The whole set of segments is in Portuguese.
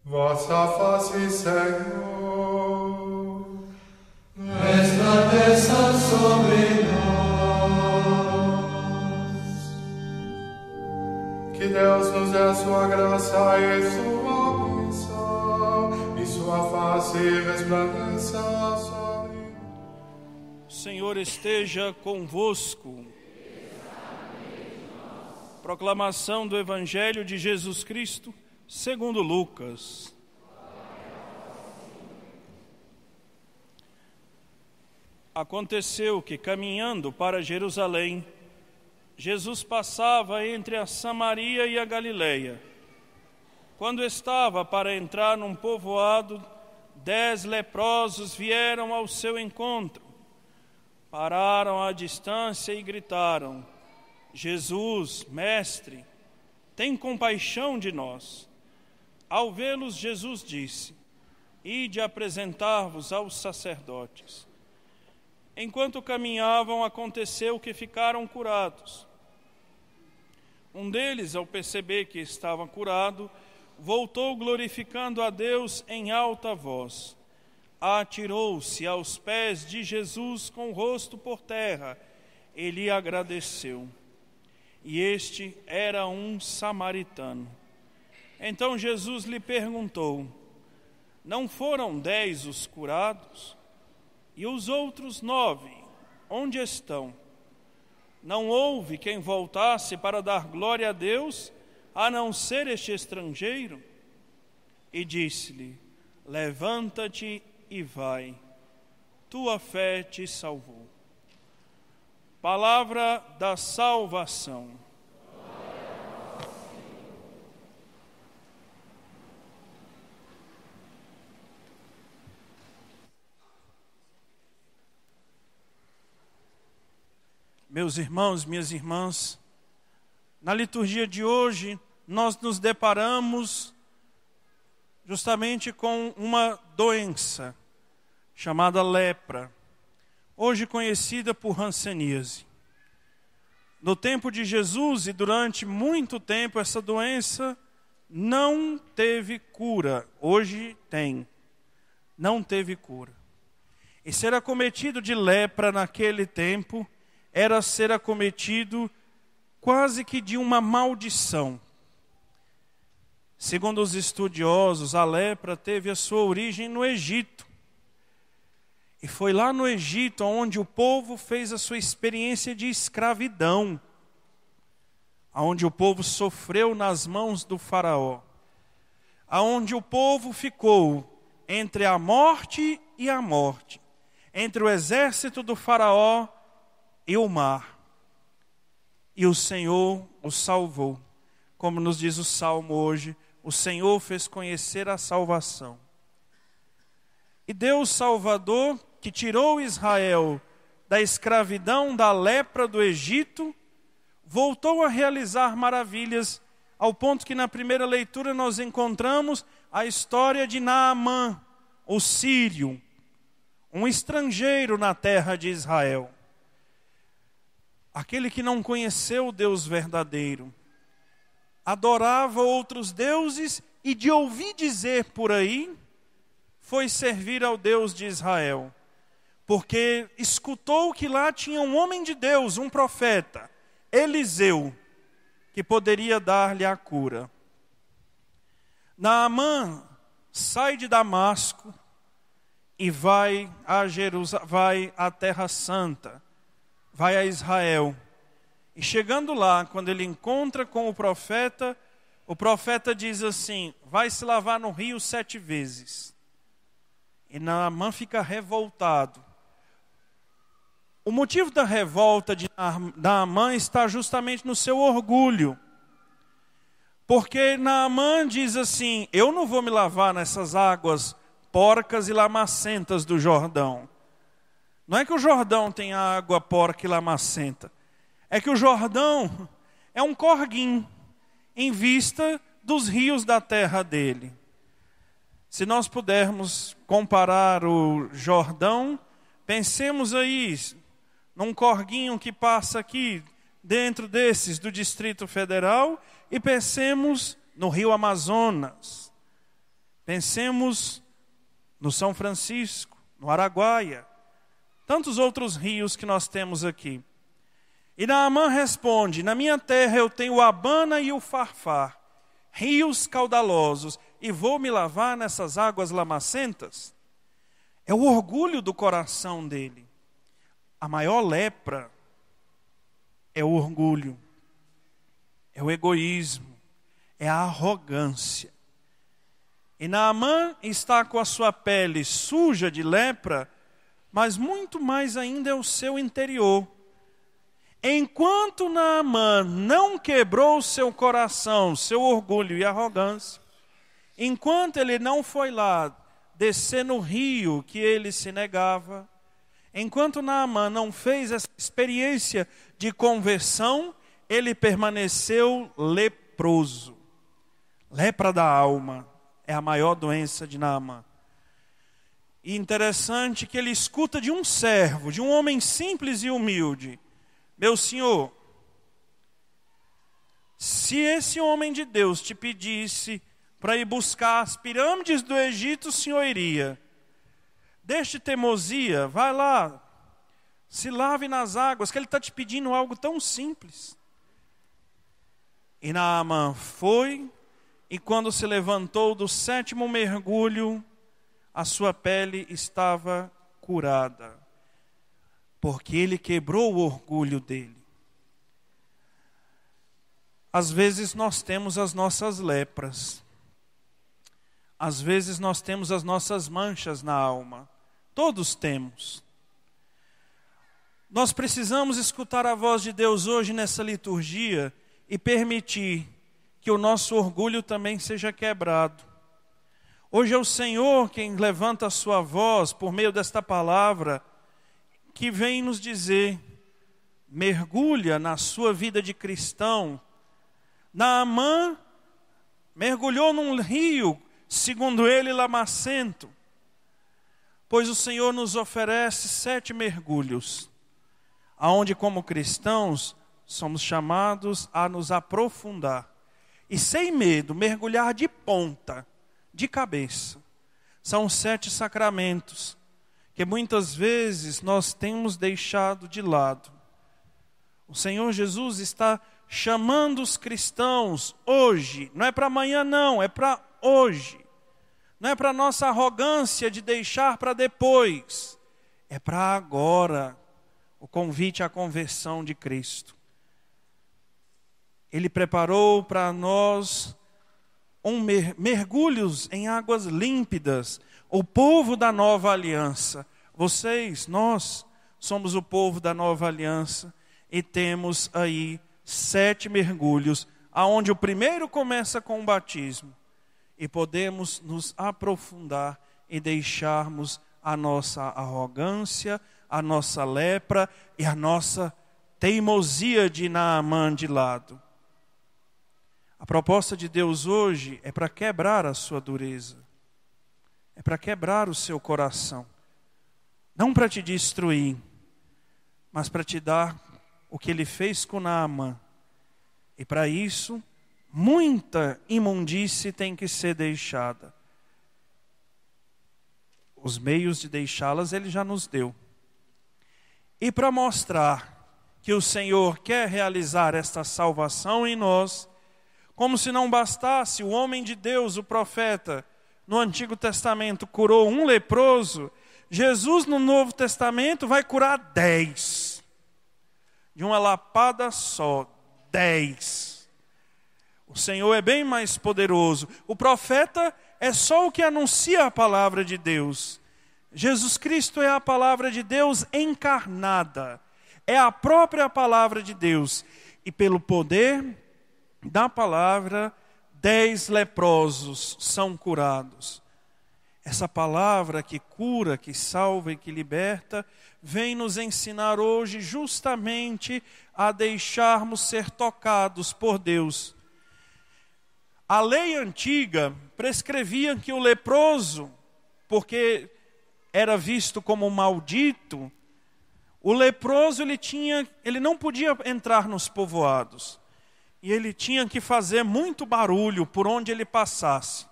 Vossa face, Senhor, resplandeça sobre nós. que Deus nos dê a sua graça e sua bênção, e sua face resplandeça sobre nós. O Senhor esteja convosco. Proclamação do Evangelho de Jesus Cristo, segundo Lucas. Aconteceu que, caminhando para Jerusalém, Jesus passava entre a Samaria e a Galileia. Quando estava para entrar num povoado, 10 leprosos vieram ao seu encontro. Pararam à distância e gritaram: Jesus, mestre, tem compaixão de nós. Ao vê-los, Jesus disse: Ide apresentar-vos aos sacerdotes. Enquanto caminhavam, aconteceu que ficaram curados. Um deles, ao perceber que estava curado, voltou glorificando a Deus em alta voz. Atirou-se aos pés de Jesus com o rosto por terra e lhe agradeceu. E este era um samaritano. Então Jesus lhe perguntou: Não foram 10 os curados? E os outros 9, onde estão? Não houve quem voltasse para dar glória a Deus, a não ser este estrangeiro? E disse-lhe: Levanta-te e vai, tua fé te salvou. Palavra da salvação. Meus irmãos, minhas irmãs, na liturgia de hoje, nós nos deparamos justamente com uma doença chamada lepra, hoje conhecida por hanseníase. No tempo de Jesus e durante muito tempo, essa doença não teve cura. Hoje tem, não teve cura. E ser acometido de lepra naquele tempo era ser acometido quase que de uma maldição. Segundo os estudiosos, a lepra teve a sua origem no Egito. E foi lá no Egito onde o povo fez a sua experiência de escravidão, onde o povo sofreu nas mãos do faraó, onde o povo ficou entre a morte e a morte, entre o exército do faraó e o mar. E o Senhor o salvou. Como nos diz o Salmo hoje, o Senhor fez conhecer a salvação. E Deus Salvador, que tirou Israel da escravidão, da lepra do Egito, voltou a realizar maravilhas, ao ponto que na primeira leitura nós encontramos a história de Naamã, o sírio, um estrangeiro na terra de Israel. Aquele que não conheceu o Deus verdadeiro, adorava outros deuses e de ouvir dizer por aí, foi servir ao Deus de Israel. Porque escutou que lá tinha um homem de Deus, um profeta, Eliseu, que poderia dar-lhe a cura. Naamã sai de Damasco e vai à Terra Santa, vai a Israel. E chegando lá, quando ele encontra com o profeta diz assim: vai se lavar no rio 7 vezes. E Naamã fica revoltado. O motivo da revolta de Naamã está justamente no seu orgulho. Porque Naamã diz assim: eu não vou me lavar nessas águas porcas e lamacentas do Jordão. Não é que o Jordão tem água porca e lamacenta. É que o Jordão é um corguinho em vista dos rios da terra dele. Se nós pudermos comparar o Jordão, pensemos aí num corguinho que passa aqui dentro desses do Distrito Federal e pensemos no Rio Amazonas. Pensemos no São Francisco, no Araguaia, tantos outros rios que nós temos aqui. E Naamã responde: na minha terra eu tenho o Abana e o Farfar, rios caudalosos, e vou me lavar nessas águas lamacentas? É o orgulho do coração dele. A maior lepra é o orgulho, é o egoísmo, é a arrogância. E Naamã está com a sua pele suja de lepra, mas muito mais ainda é o seu interior. Enquanto Naamã não quebrou seu coração, seu orgulho e arrogância, enquanto ele não foi lá descer no rio que ele se negava, enquanto Naamã não fez essa experiência de conversão, ele permaneceu leproso. Lepra da alma é a maior doença de Naamã. E interessante que ele escuta de um servo, de um homem simples e humilde: meu senhor, se esse homem de Deus te pedisse para ir buscar as pirâmides do Egito, o senhor iria. Deixe teimosia, vai lá, se lave nas águas, que ele está te pedindo algo tão simples. E Naamã foi, e quando se levantou do 7º mergulho, a sua pele estava curada, porque ele quebrou o orgulho dele. Às vezes nós temos as nossas lepras, às vezes nós temos as nossas manchas na alma, todos temos. Nós precisamos escutar a voz de Deus hoje nessa liturgia e permitir que o nosso orgulho também seja quebrado. Hoje é o Senhor quem levanta a sua voz por meio desta palavra, que vem nos dizer: mergulha na sua vida de cristão. Naamã mergulhou num rio, segundo ele, lamacento, pois o Senhor nos oferece 7 mergulhos, aonde como cristãos somos chamados a nos aprofundar e sem medo mergulhar de ponta, de cabeça. São 7 sacramentos que muitas vezes nós temos deixado de lado. O Senhor Jesus está chamando os cristãos hoje, não é para amanhã não, é para hoje. Não é para nossa arrogância de deixar para depois, é para agora, o convite à conversão de Cristo. Ele preparou para nós mergulhos em águas límpidas, o povo da nova aliança. Vocês, nós, somos o povo da nova aliança e temos aí 7 mergulhos, aonde o primeiro começa com o batismo. E podemos nos aprofundar e deixarmos a nossa arrogância, a nossa lepra e a nossa teimosia de Naamã de lado. A proposta de Deus hoje é para quebrar a sua dureza, é para quebrar o seu coração, não para te destruir, mas para te dar o que ele fez com Naamã. E para isso, muita imundície tem que ser deixada. Os meios de deixá-las ele já nos deu. E para mostrar que o Senhor quer realizar esta salvação em nós, como se não bastasse, o homem de Deus, o profeta, no Antigo Testamento curou um leproso, Jesus no Novo Testamento vai curar 10. De uma lapada só, 10. O Senhor é bem mais poderoso. O profeta é só o que anuncia a palavra de Deus. Jesus Cristo é a palavra de Deus encarnada. É a própria palavra de Deus. E pelo poder da palavra, 10 leprosos são curados. Essa palavra que cura, que salva e que liberta, vem nos ensinar hoje justamente a deixarmos ser tocados por Deus. A lei antiga prescrevia que o leproso, porque era visto como maldito, o leproso ele não podia entrar nos povoados. E ele tinha que fazer muito barulho por onde ele passasse.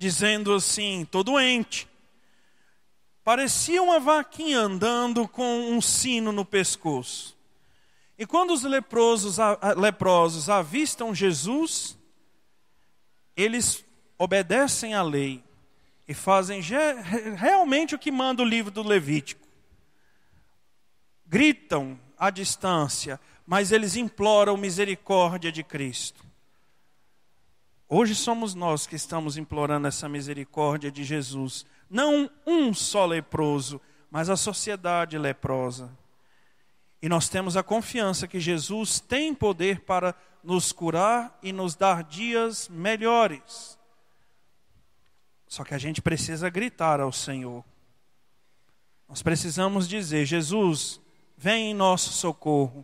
dizendo assim: estou doente. Parecia uma vaquinha andando com um sino no pescoço. E quando os leprosos avistam Jesus, eles obedecem à lei e fazem realmente o que manda o livro do Levítico. Gritam à distância, mas eles imploram misericórdia de Cristo. Hoje somos nós que estamos implorando essa misericórdia de Jesus. Não um só leproso, mas a sociedade leprosa. E nós temos a confiança que Jesus tem poder para nos curar e nos dar dias melhores. Só que a gente precisa gritar ao Senhor. Nós precisamos dizer: Jesus, vem em nosso socorro.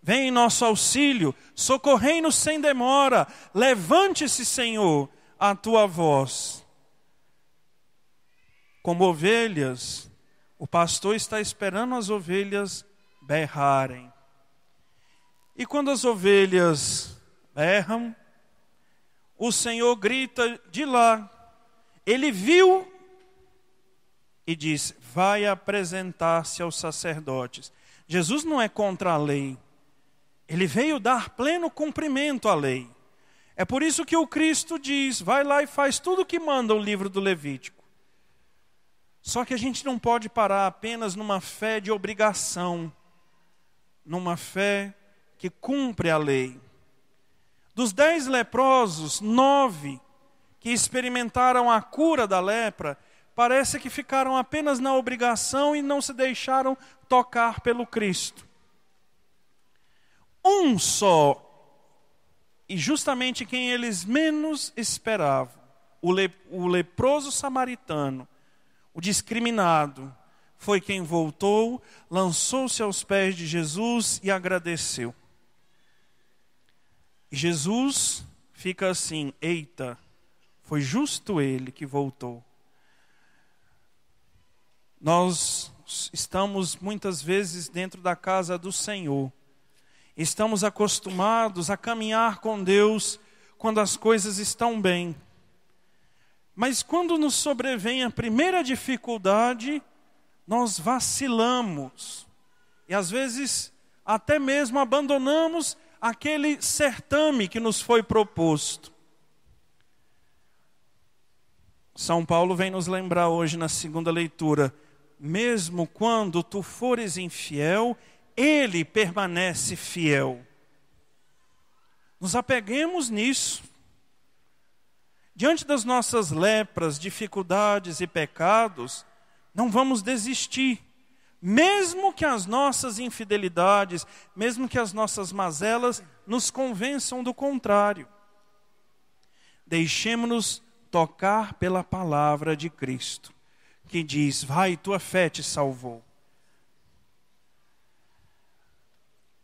Vem em nosso auxílio, socorrei-nos sem demora. Levante-se, Senhor, a tua voz. Como ovelhas, o pastor está esperando as ovelhas berrarem. E quando as ovelhas berram, o Senhor grita de lá. Ele viu e disse: vai apresentar-se aos sacerdotes. Jesus não é contra a lei. Ele veio dar pleno cumprimento à lei. É por isso que o Cristo diz: vai lá e faz tudo o que manda o livro do Levítico. Só que a gente não pode parar apenas numa fé de obrigação, numa fé que cumpre a lei. Dos 10 leprosos, 9 que experimentaram a cura da lepra, parece que ficaram apenas na obrigação e não se deixaram tocar pelo Cristo. Um só, e justamente quem eles menos esperavam, o leproso samaritano, o discriminado, foi quem voltou, lançou-se aos pés de Jesus e agradeceu. E Jesus fica assim: eita, foi justo ele que voltou. Nós estamos muitas vezes dentro da casa do Senhor. Estamos acostumados a caminhar com Deus quando as coisas estão bem. Mas quando nos sobrevém a primeira dificuldade, nós vacilamos. E às vezes até mesmo abandonamos aquele certame que nos foi proposto. São Paulo vem nos lembrar hoje na segunda leitura: mesmo quando tu fores infiel, Ele permanece fiel. Nos apeguemos nisso. Diante das nossas lepras, dificuldades e pecados, não vamos desistir. Mesmo que as nossas infidelidades, mesmo que as nossas mazelas nos convençam do contrário. Deixemo-nos tocar pela palavra de Cristo, que diz: vai, tua fé te salvou.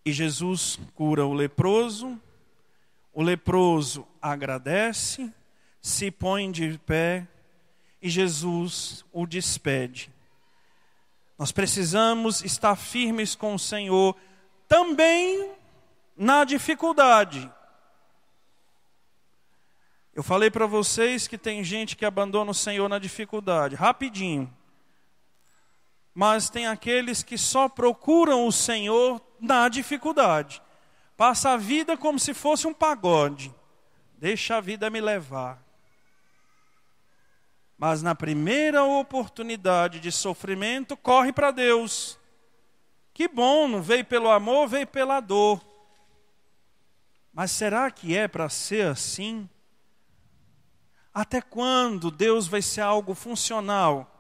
E Jesus cura o leproso agradece, se põe de pé e Jesus o despede. Nós precisamos estar firmes com o Senhor também na dificuldade. Eu falei para vocês que tem gente que abandona o Senhor na dificuldade, rapidinho. Mas tem aqueles que só procuram o Senhor na dificuldade. Passa a vida como se fosse um pagode. Deixa a vida me levar. Mas na primeira oportunidade de sofrimento, corre para Deus. Que bom, não veio pelo amor, veio pela dor. Mas será que é para ser assim? Até quando Deus vai ser algo funcional?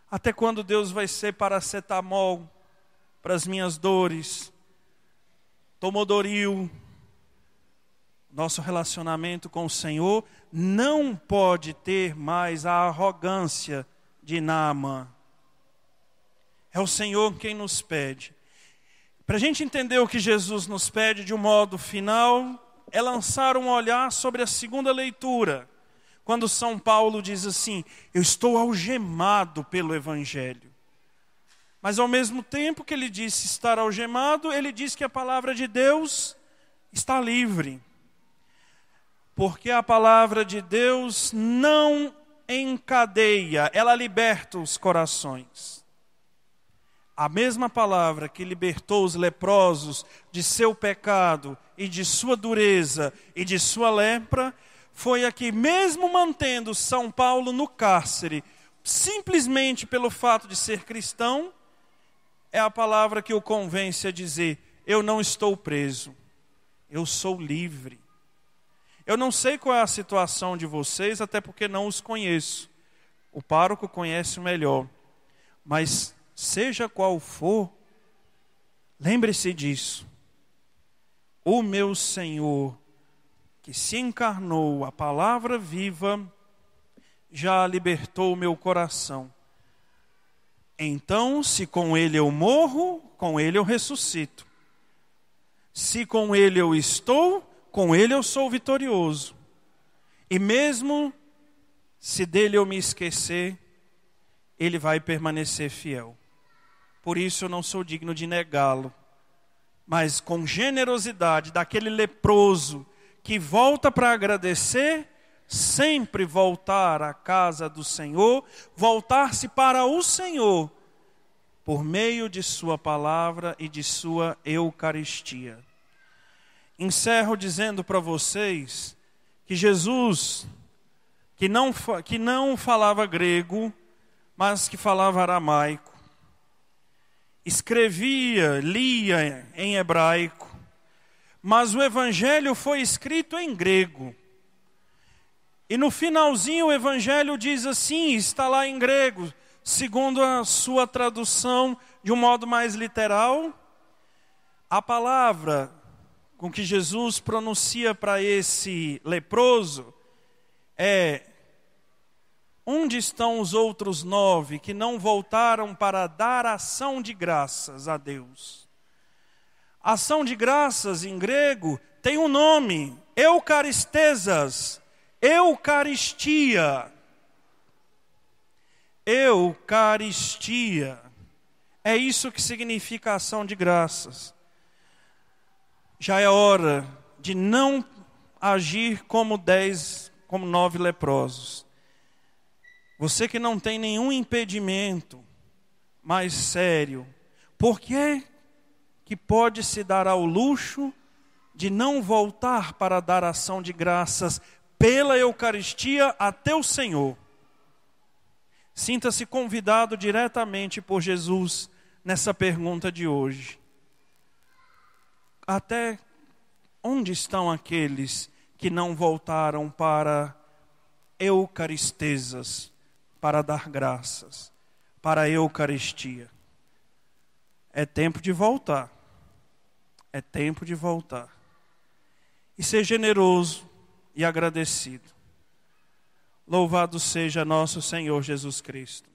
Até quando Deus vai ser paracetamol para as minhas dores? Tomodoril? Nosso relacionamento com o Senhor não pode ter mais a arrogância de Naamã. É o Senhor quem nos pede. Para a gente entender o que Jesus nos pede de um modo final, é lançar um olhar sobre a segunda leitura. Quando São Paulo diz assim: eu estou algemado pelo Evangelho. Mas ao mesmo tempo que ele disse estar algemado, ele diz que a palavra de Deus está livre. Porque a palavra de Deus não encadeia, ela liberta os corações. A mesma palavra que libertou os leprosos de seu pecado e de sua dureza e de sua lepra, foi a que, mesmo mantendo São Paulo no cárcere, simplesmente pelo fato de ser cristão, é a palavra que o convence a dizer: eu não estou preso, eu sou livre. Eu não sei qual é a situação de vocês, até porque não os conheço. O pároco conhece melhor. Mas seja qual for, lembre-se disso. O meu Senhor, que se encarnou, a palavra viva, já libertou o meu coração. Então, se com Ele eu morro, com Ele eu ressuscito. Se com Ele eu estou, com Ele eu sou vitorioso. E mesmo se dele eu me esquecer, Ele vai permanecer fiel. Por isso eu não sou digno de negá-lo. Mas com generosidade daquele leproso que volta para agradecer, sempre voltar à casa do Senhor, voltar-se para o Senhor, por meio de sua palavra e de sua Eucaristia. Encerro dizendo para vocês que Jesus, que não falava grego, mas que falava aramaico, escrevia, lia em hebraico, mas o Evangelho foi escrito em grego. E no finalzinho o Evangelho diz assim, está lá em grego, segundo a sua tradução de um modo mais literal, a palavra com que Jesus pronuncia para esse leproso é: onde estão os outros 9 que não voltaram para dar ação de graças a Deus? Ação de graças em grego tem um nome, eucaristesas, Eucaristia. Eucaristia. É isso que significa ação de graças. Já é hora de não agir como 9 leprosos. Você que não tem nenhum impedimento mais sério, por que pode se dar ao luxo de não voltar para dar ação de graças pela Eucaristia até o Senhor? Sinta-se convidado diretamente por Jesus nessa pergunta de hoje. Até onde estão aqueles que não voltaram para eucaristesas, para dar graças, para a Eucaristia? É tempo de voltar. É tempo de voltar. E ser generoso e agradecido. Louvado seja nosso Senhor Jesus Cristo.